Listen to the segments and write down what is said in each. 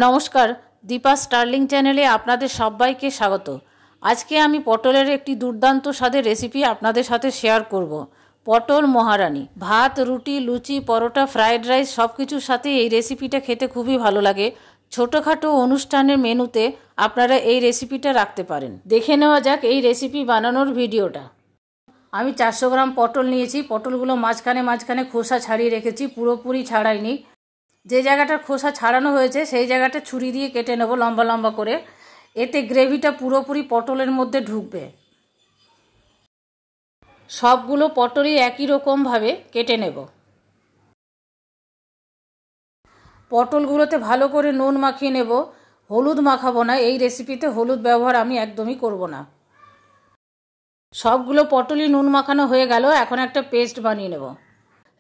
নমস্কার, দীপা স্টার্লিং চ্যানেলে আপনাদের সবাইকে স্বাগত। আজকে আমি পটলের একটি দুর্দান্ত স্বাদের রেসিপি আপনাদের সাথে শেয়ার করব। পটল মহারানী। ভাত, রুটি, লুচি, পরোটা, ফ্রাইড রাইস সব কিছুর সাথে এই রেসিপিটা খেতে খুবই ভালো লাগে। ছোটোখাটো অনুষ্ঠানের মেনুতে আপনারা এই রেসিপিটা রাখতে পারেন। দেখে নেওয়া যাক এই রেসিপি বানানোর ভিডিওটা। আমি 400 গ্রাম পটল নিয়েছি। পটলগুলো মাঝখানে খোসা ছাড়িয়ে রেখেছি, পুরোপুরি ছাড়াইনি। যে জায়গাটার খোসা ছাড়ানো হয়েছে সেই জায়গাটা ছুরি দিয়ে কেটে নেব লম্বা লম্বা করে। এতে গ্রেভিটা পুরোপুরি পটলের মধ্যে ঢুকবে। সবগুলো পটলই একই রকমভাবে কেটে নেব। পটলগুলোতে ভালো করে নুন মাখিয়ে নেব। হলুদ মাখাবো না, এই রেসিপিতে হলুদ ব্যবহার আমি একদমই করব না। সবগুলো পটলই নুন মাখানো হয়ে গেল। এখন একটা পেস্ট বানিয়ে নেব।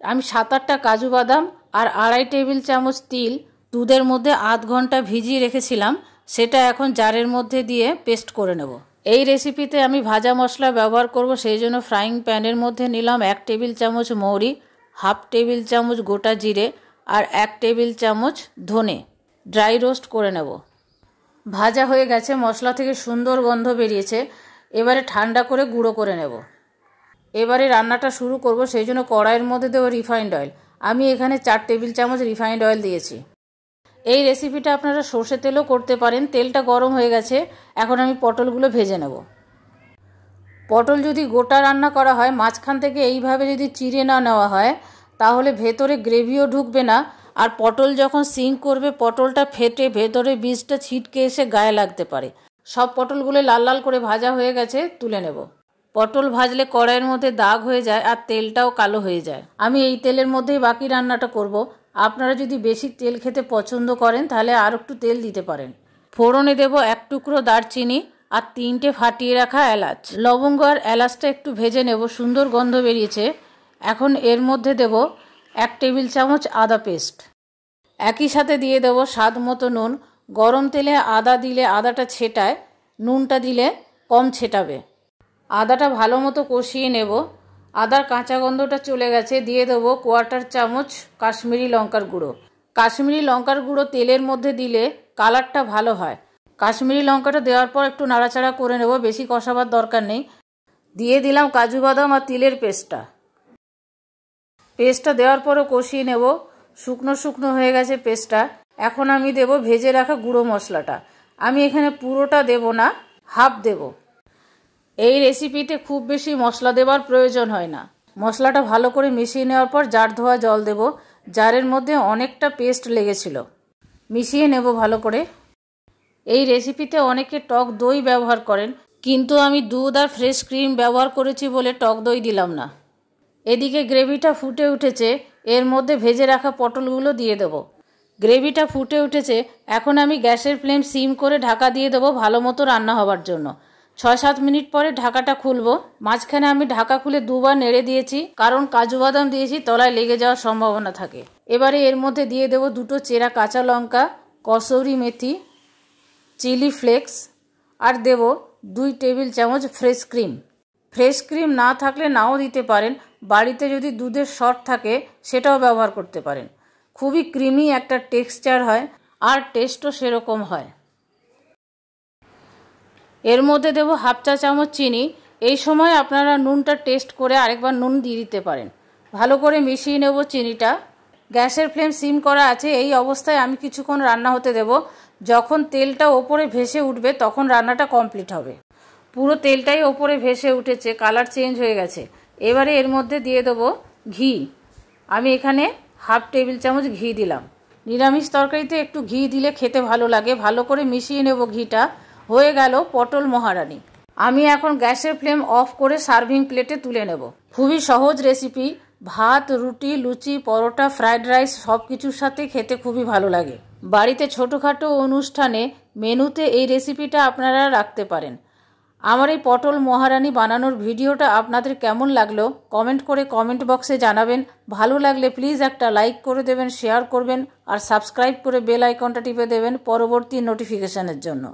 আমি 7-8টা কাজু বাদাম আর 2.5 টেবিল চামচ তিল দুধের মধ্যে আধ ঘন্টা ভিজিয়ে রেখেছিলাম, সেটা এখন জারের মধ্যে দিয়ে পেস্ট করে নেব। এই রেসিপিতে আমি ভাজা মশলা ব্যবহার করব, সেই জন্য ফ্রাইং প্যানের মধ্যে নিলাম 1 টেবিল চামচ মৌরি, 1/2 টেবিল চামচ গোটা জিরে আর 1 টেবিল চামচ ধনে। ড্রাই রোস্ট করে নেব। ভাজা হয়ে গেছে, মশলা থেকে সুন্দর গন্ধ বেরিয়েছে। এবারে ঠান্ডা করে গুঁড়ো করে নেব। এবারে রান্নাটা শুরু করব, সেই জন্য কড়াইয়ের মধ্যে দেবো রিফাইন্ড অয়েল। আমি এখানে 4 টেবিল চামচ রিফাইন্ড অয়েল দিয়েছি। এই রেসিপিটা আপনারা সর্ষে তেলও করতে পারেন। তেলটা গরম হয়ে গেছে, এখন আমি পটলগুলো ভেজে নেব। পটল যদি গোটা রান্না করা হয়, মাঝখান থেকে এইভাবে যদি চিড়ে না নেওয়া হয়, তাহলে ভেতরে গ্রেভিও ঢুকবে না। আর পটল যখন সিঙ্ক করবে, পটলটা ফেটে ভেতরে বীজটা ছিটকে এসে গায়ে লাগতে পারে। সব পটলগুলো লাল লাল করে ভাজা হয়ে গেছে, তুলে নেব। পটল ভাজলে কড়াইয়ের মধ্যে দাগ হয়ে যায় আর তেলটাও কালো হয়ে যায়। আমি এই তেলের মধ্যেই বাকি রান্নাটা করব। আপনারা যদি বেশি তেল খেতে পছন্দ করেন তাহলে আর একটু তেল দিতে পারেন। ফোড়নে দেব 1 টুকরো দারচিনি আর 3টে ফাটিয়ে রাখা এলাচ। লবঙ্গ আর এলাচটা একটু ভেজে নেব, সুন্দর গন্ধ বেরিয়েছে। এখন এর মধ্যে দেব 1 টেবিল চামচ আদা পেস্ট। একই সাথে দিয়ে দেব স্বাদ মতো নুন। গরম তেলে আদা দিলে আদাটা ছেটায়, নুনটা দিলে কম ছেটাবে। আদাটা ভালো মতো কষিয়ে নেব। আদার কাঁচা গন্ধটা চলে গেছে, দিয়ে দেবো 1/4 চামচ কাশ্মীরি লঙ্কার গুঁড়ো। কাশ্মীরি লঙ্কার গুঁড়ো তেলের মধ্যে দিলে কালারটা ভালো হয়। কাশ্মীরি লঙ্কাটা দেওয়ার পর একটু নাড়াচাড়া করে নেব, বেশি কষাবার দরকার নেই। দিয়ে দিলাম কাজু বাদাম আর তিলের পেস্টটা দেওয়ার পরও কষিয়ে নেব। শুকনো শুকনো হয়ে গেছে পেস্টটা। এখন আমি দেব ভেজে রাখা গুঁড়ো মশলাটা। আমি এখানে পুরোটা দেব না, হাফ দেব। এই রেসিপিতে খুব বেশি মশলা দেওয়ার প্রয়োজন হয় না। মশলাটা ভালো করে মিশিয়ে নেওয়ার পর জার ধোয়া জল দেব। জারের মধ্যে অনেকটা পেস্ট লেগেছিল, মিশিয়ে নেব ভালো করে। এই রেসিপিতে অনেকে টক দই ব্যবহার করেন, কিন্তু আমি দুধ আর ফ্রেশ ক্রিম ব্যবহার করেছি বলে টক দই দিলাম না। এদিকে গ্রেভিটা ফুটে উঠেছে, এর মধ্যে ভেজে রাখা পটলগুলো দিয়ে দেব। গ্রেভিটা ফুটে উঠেছে, এখন আমি গ্যাসের ফ্লেম সিম করে ঢাকা দিয়ে দেবো ভালো মতো রান্না হবার জন্য। 6-7 মিনিট পরে ঢাকাটা খুলবো। মাঝখানে আমি ঢাকা খুলে দুবার নেড়ে দিয়েছি, কারণ কাজু বাদাম দিয়েছি, তলায় লেগে যাওয়ার সম্ভাবনা থাকে। এবারে এর মধ্যে দিয়ে দেবো 2টো চেরা কাঁচা লঙ্কা, কসুরি মেথি, চিলি ফ্লেক্স আর দেব 2 টেবিল চামচ ফ্রেশ ক্রিম। ফ্রেশ ক্রিম না থাকলে নাও দিতে পারেন। বাড়িতে যদি দুধের শর্ট থাকে সেটাও ব্যবহার করতে পারেন। খুবই ক্রিমি একটা টেক্সচার হয় আর টেস্টও সেরকম হয়। এর মধ্যে দেব 1/2 চা চামচ চিনি। এই সময় আপনারা নুনটা টেস্ট করে আরেকবার নুন দিয়ে দিতে পারেন। ভালো করে মিশিয়ে নেব চিনিটা। গ্যাসের ফ্লেম সিম করা আছে। এই অবস্থায় আমি কিছুক্ষণ রান্না হতে দেব। যখন তেলটা ওপরে ভেসে উঠবে তখন রান্নাটা কমপ্লিট হবে। পুরো তেলটাই ওপরে ভেসে উঠেছে, কালার চেঞ্জ হয়ে গেছে। এবারে এর মধ্যে দিয়ে দেবো ঘি। আমি এখানে 1/2 টেবিল চামচ ঘি দিলাম। নিরামিষ তরকারিতে একটু ঘি দিলে খেতে ভালো লাগে। ভালো করে মিশিয়ে নেব ঘিটা। হয়ে গেল পটল মহারানী। আমি এখন গ্যাসের ফ্লেম অফ করে সার্ভিং প্লেটে তুলে নেব। খুবই সহজ রেসিপি। ভাত, রুটি, লুচি, পরোটা, ফ্রাইড রাইস সব কিছুর সাথে খেতে খুবই ভালো লাগে। বাড়িতে ছোটোখাটো অনুষ্ঠানে মেনুতে এই রেসিপিটা আপনারা রাখতে পারেন। আমার এই পটল মহারানী বানানোর ভিডিওটা আপনাদের কেমন লাগলো কমেন্ট করে কমেন্ট বক্সে জানাবেন। ভালো লাগলে প্লিজ একটা লাইক করে দেবেন, শেয়ার করবেন আর সাবস্ক্রাইব করে বেল আইকনটা টিপে দেবেন পরবর্তী নোটিফিকেশনের জন্য।